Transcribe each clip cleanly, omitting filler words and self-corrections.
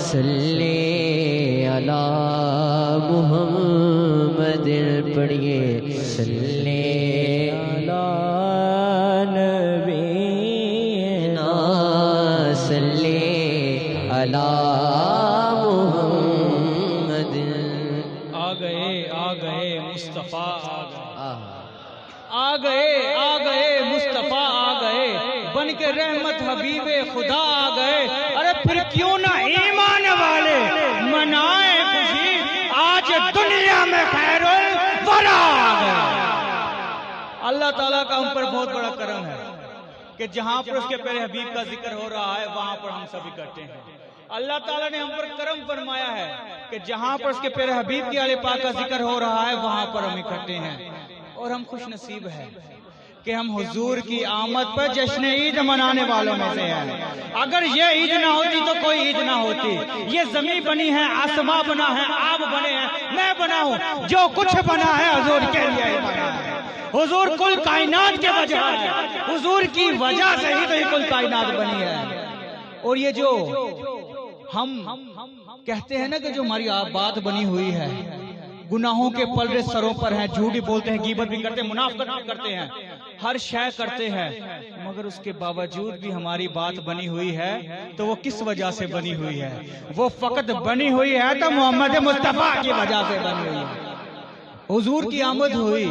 صلی علی محمد پڑھیے صلی علی نبینا صلی علی محمد آ گئے مصطفیٰ آ گئے مصطفیٰ آ گئے بن کے رحمت حبیب خدا آ گئے ارے پھر کیوں نہ ایمان والے منائے خوشی آج دنیا میں خیر الورا آ گئے۔ اللہ تعالیٰ کا ہم پر بہت بڑا کرم ہے کہ جہاں پر اس کے پیارے حبیب کا ذکر ہو رہا ہے وہاں پر ہم سب اکٹھے ہیں۔ اللہ تعالیٰ نے ہم پر کرم فرمایا ہے کہ جہاں پر اس کے پیارے حبیب کی آل پاک کا ذکر ہو رہا ہے وہاں پر ہم اکٹھے ہیں، اور ہم خوش نصیب ہیں کہ ہم حضور کی آمد پر جشن عید منانے والوں میں سے ہیں۔ اگر یہ عید نہ ہوتی تو کوئی عید نہ ہوتی۔ یہ زمین بنی ہے، آسمان بنا ہے، آب بنے ہیں، میں بنا ہوں، جو کچھ بنا ہے حضور کے لیے ہی بنا ہے۔ حضور کل کائنات کے وجہ ہے، حضور کی وجہ سے ہی تو یہ کل کائنات بنی ہے۔ اور یہ جو ہم کہتے ہیں نا کہ جو ہماری بات بنی ہوئی ہے، گناہوں کے پلڑے سروں پر ہیں، جھوٹ بولتے ہیں، غیبت بھی کرتے ہیں، منافقت بھی کرتے ہیں، ہر شے کرتے ہیں، مگر اس کے باوجود بھی ہماری بات بنی ہوئی ہے تو وہ کس وجہ سے بنی ہوئی ہے؟ وہ فقط بنی ہوئی ہے تو محمد مصطفیٰ کی وجہ سے بنی ہوئی ہے۔ حضور کی آمد ہوئی،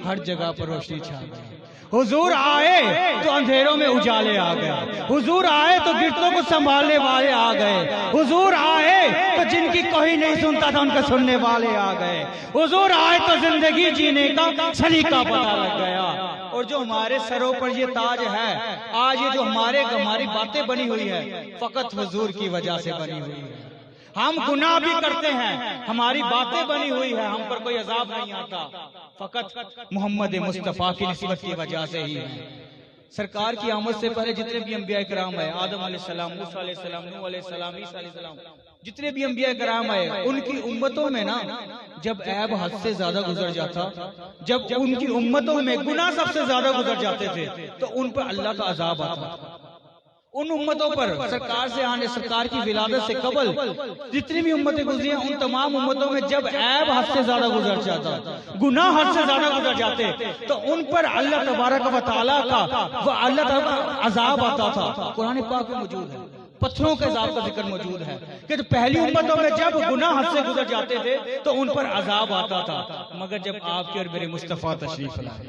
ہر جگہ پر روشنی چھا گئی۔ حضور آئے تو اندھیروں میں اجالے آ گئے، حضور آئے تو گرتوں کو سنبھالنے والے آ گئے، حضور آئے تو جن کی کوئی نہیں سنتا تھا ان کا سننے والے آ گئے، حضور آئے تو زندگی جینے کا سلیقہ پتہ لگ گیا۔ اور جو ہمارے سروں پر یہ تاج ہے، آج یہ جو ہماری باتیں بنی ہوئی ہے فقط حضور کی وجہ سے بنی ہوئی ہے۔ ہم گناہ بھی کرتے ہیں، ہماری باتیں بنی ہوئی ہے، ہم پر کوئی عذاب نہیں آتا، فقط محمد مصطفیٰ کی نسبت کی وجہ سے ہی ہے۔ سرکار کی آمد سے پہلے جتنے بھی انبیاء کرام آئے، آدم علیہ السلام، موسیٰ علیہ السلام، نوح علیہ السلام، عیسیٰ علیہ السلام، جتنے بھی انبیاء کرام آئے، ان کی امتوں میں نا جب عیب حد سے زیادہ گزر جاتا، جب ان کی امتوں میں گناہ سب سے زیادہ گزر جاتے تھے تو ان پر اللہ کا عذاب آتا۔ ان امتوں پر سرکار سے آنے، سرکار کی ولادت سے قبل جتنی بھی امتیں گزری ہیں، ان تمام امتوں میں جب عیب حد سے زیادہ گزر جاتا، گناہ حد سے زیادہ گزر جاتے تو ان پر اللہ تبارک و تعالیٰ کا اللہ تعالیٰ کا عذاب آتا تھا۔ قرآن پاک میں موجود ہے، پتھروں کے عذاب کا ذکر موجود ہے کہ پہلی امتوں میں جب گناہ حد سے گزر جاتے تھے تو ان پر عذاب آتا تھا، مگر جب آپ کے اور میرے مصطفیٰ تشریف لائے،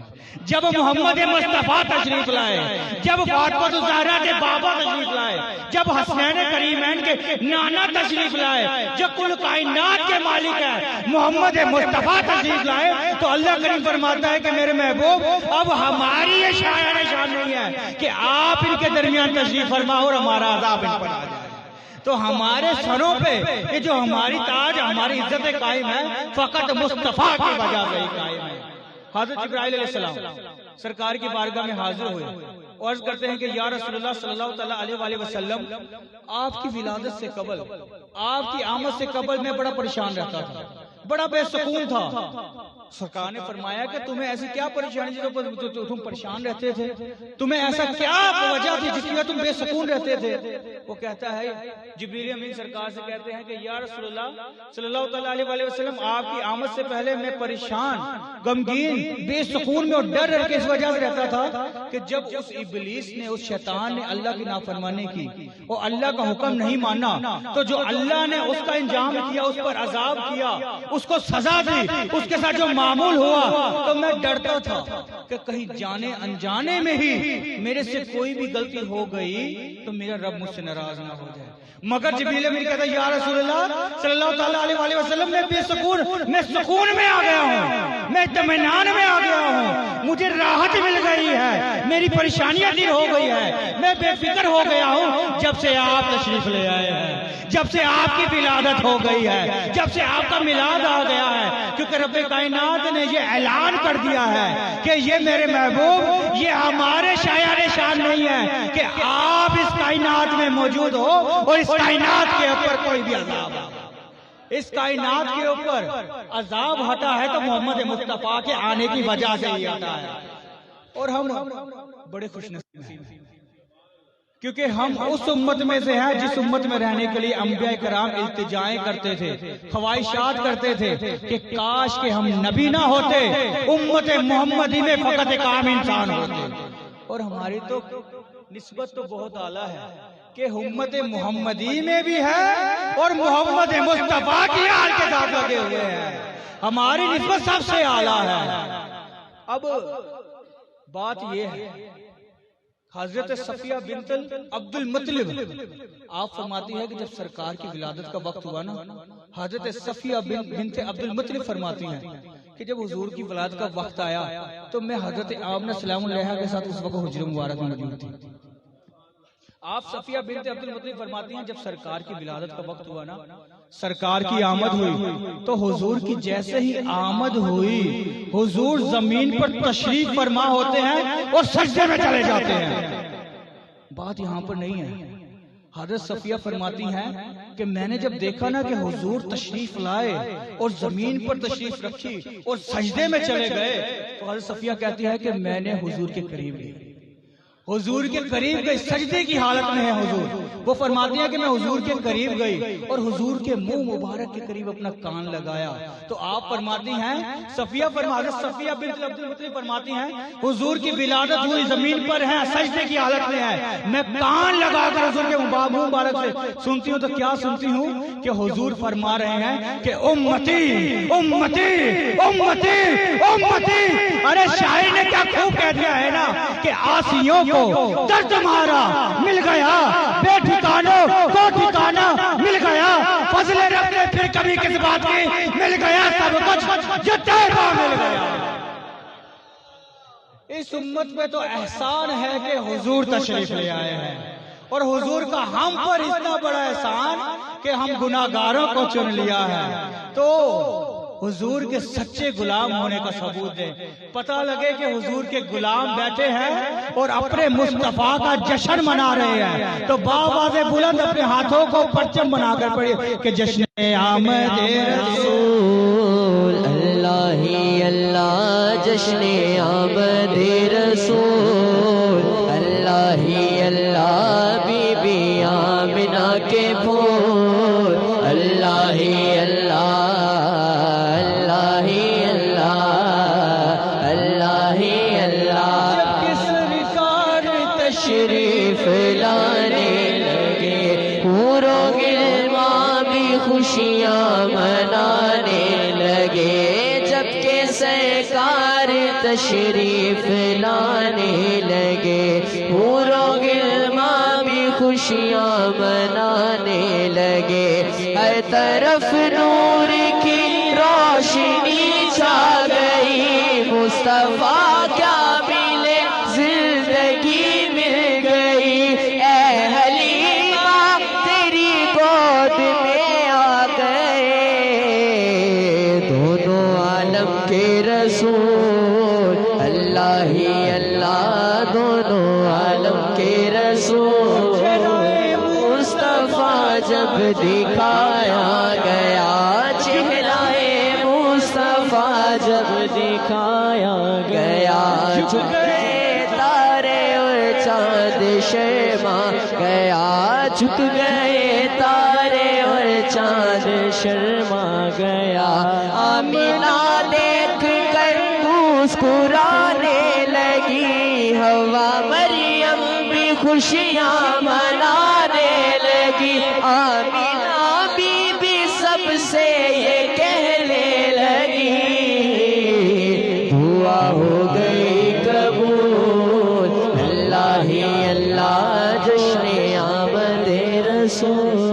جب محمد مصطفیٰ تشریف لائے، جب فاطمہ الزہرا کے بابا تشریف لائے، جب حسنین کریمین کے نانا تشریف لائے، جو کل کائنات کے مالک ہے محمد مصطفیٰ تشریف لائے، تو اللہ کریم فرماتا ہے کہ میرے محبوب اب ہماری یہ شاعر شان نہیں ہے کہ آپ ان کے درمیان تشریف فرماؤ اور ہمارا عذاب ان پر آ جائے۔ تو ہمارے سروں پہ یہ جو ہماری تاج، ہماری عزت قائم ہے فقط مصطفیٰ کی وجہ سے ہی قائم ہے۔ حضرت جبرائیل علیہ السلام سرکار کی بارگاہ میں حاضر ہوئے، عرض کرتے ہیں کہ یا رسول اللہ صلی اللہ علیہ وآلہ وسلم، آپ کی ولادت سے قبل، آپ کی آمد سے قبل میں بڑا پریشان رہتا تھا، بڑا بے سکون تھا۔ سرکار نے فرمایا کہ تمہیں ایسی کیا پریشانی جو تم پریشان رہتے تھے، تمہیں ایسا کیا وجہ تھی جس کی وجہ تم بے سکون رہتے تھے؟ وہ کہتا ہے، جبریل امین سرکار سے کہتے ہیں کہ یا رسول اللہ صلی اللہ علیہ وآلہ وسلم، آپ کی آمد سے پہلے میں پریشان، غمگین، بے سکون میں اور ڈر کے اس وجہ سے رہتا تھا کہ جب اس ابلیس نے، اس شیطان نے اللہ کی نافرمانی کی اور اللہ کا حکم نہیں مانا، تو جو اللہ نے اس کا انجام کیا، اس پر عذاب کیا، اس کو سزا دی، اس کے ساتھ جو معمول ہوا، تو میں ڈرتا تھا کہ کہیں جانے انجانے میں ہی میرے سے کوئی بھی غلطی ہو گئی تو میرا رب مجھ سے ناراض نہ ہو جائے۔ مگر جبریل امین کہتا ہے یا رسول اللہ صلی اللہ علیہ وآلہ وسلم، میں بے سکون، میں سکون میں آ گیا ہوں، میں اطمینان میں آ گیا ہوں، مجھے راحت مل گئی ہے، میری پریشانیاں دور ہو گئی ہے، میں بے فکر ہو گیا ہوں جب سے آپ تشریف لے آئے ہیں، جب سے آپ کی ولادت ہو گئی ہے، جب سے آپ کا میلاد آ گیا ہے، کیونکہ رب کائنات نے یہ اعلان کر دیا ہے کہ یہ میرے محبوب، یہ ہمارے شاعر شان نہیں ہے کہ آپ اس کائنات میں موجود ہو اور اس کائنات کے اوپر کوئی بھی عذاب آ، اس کائنات کے اوپر عذاب ہٹا ہے تو محمد مصطفیٰ کے آنے کی وجہ سے ہی ہٹا ہے۔ اور ہم بڑے خوش نصیب ہیں کیونکہ ہم اس امت میں سے ہیں جس امت میں رہنے کے لیے انبیاء کرام التجائیں کرتے تھے، خواہشات کرتے تھے کہ کاش کہ ہم نبی نہ ہوتے، امت محمدی میں فقط ایک عام انسان ہوتے۔ اور ہماری تو نسبت تو بہت اعلیٰ ہے کہ امت محمدی میں بھی ہے اور محمد مصطفیٰ کی آل کے ساتھ لگے ہوئے ہیں، ہماری نسبت سب سے اعلیٰ ہے۔ اب بات یہ ہے، حضرت صفیہ بنت عبد المطلب آپ فرماتی ہے کہ جب سرکار کی ولادت کا وقت ہوا نا، حضرت صفیہ بنت عبد المطلب فرماتی ہیں کہ جب حضور کی ولادت کا وقت آیا تو میں حضرت آمنہ سلام علیہا کے ساتھ اس وقت حجر مبارک میں موجود تھی۔ آپ صفیہ بنت عبد المطلب فرماتی ہیں جب سرکار کی ولادت کا وقت ہوا نا، سرکار کی آمد ہوئی تو حضور کی جیسے ہی آمد ہوئی حضور زمین پر تشریف فرما ہوتے ہیں اور سجدے میں چلے جاتے ہیں۔ بات یہاں پر نہیں ہے، حضرت صفیہ فرماتی ہیں کہ میں نے جب دیکھا نا کہ حضور تشریف لائے اور زمین پر تشریف رکھی اور سجدے میں چلے گئے تو حضرت صفیہ کہتی ہے کہ میں نے حضور کے قریب گئی، حضور کے قریب گئی، سجدے کی حالت میں ہے حضور۔ وہ فرماتی ہیں کہ میں حضور کے قریب گئی اور حضور کے منہ مبارک کے قریب اپنا کان لگایا تو آپ فرماتی ہیں صفیہ بنت عبد المطلب فرماتی ہیں حضور کی ولادت ہوئی زمین پر ہے، سجدے کی حالت میں ہے، میں کان لگا کر حضور کے منہ مبارک سے سنتی ہوں تو کیا سنتی ہوں کہ حضور فرما رہے ہیں کہ امتی امتی امتی امتی۔ ارے شاعر نے کیا خوب کہہ دیا ہے نا کہ آسیوں کو درد مارا مل گیا، بے ٹھکانوں کو ٹھکانہ مل گیا، فضل رب نے پھر کبھی کس بات کی مل گیا، سب کچھ جو تیرا مل گیا۔ اس امت میں تو احسان ہے کہ حضور تشریف لے آئے ہیں، اور حضور کا ہم پر اتنا بڑا احسان کہ ہم گناہگاروں کو چن لیا ہے۔ تو حضور کے سچے غلام ہونے کا ثبوت دیں، پتہ لگے کہ حضور کے غلام بیٹھے ہیں اور اپنے مصطفیٰ کا جشن منا رہے ہیں تو بآواز بلند اپنے ہاتھوں کو پرچم بنا کر پڑھیے کہ جشن آمد رسول اللہ ہی اللہ، جشن آمد رسول اللہ ہی اللہ، بی بی آمنہ کے پھول اللہ ہی اللہ، تشریف لانے لگے حوروں غلماں بھی خوشیاں منانے لگے، جبکہ سرکار تشریف لانے لگے حوروں غلماں بھی خوشیاں منانے لگے، ہر طرف نور کی روشنی چھا گئی، مصطفیٰ کیا ملے زندگی مل گئی، اے حلیمہ تیری گود میں آ گئے دونوں عالم کے رسول اللہ ہی اللہ، دونوں عالم کے رسول مصطفیٰ جب دکھایا گیا، چہرائے مصطفیٰ جب دکھایا گیا، جھک گئے تارے اور چاند شرما گیا، جھک گئے تارے اور چاند شرما گیا، آمینہ دیکھ کر مسکرانے لگی، ہوا مریم بھی خوشیاں منانے لگی، آمینہ بی بی سب سے یہ کہنے لگی، دعا ہو گئی قبول اللہ ہی اللہ، جشن آمد رسول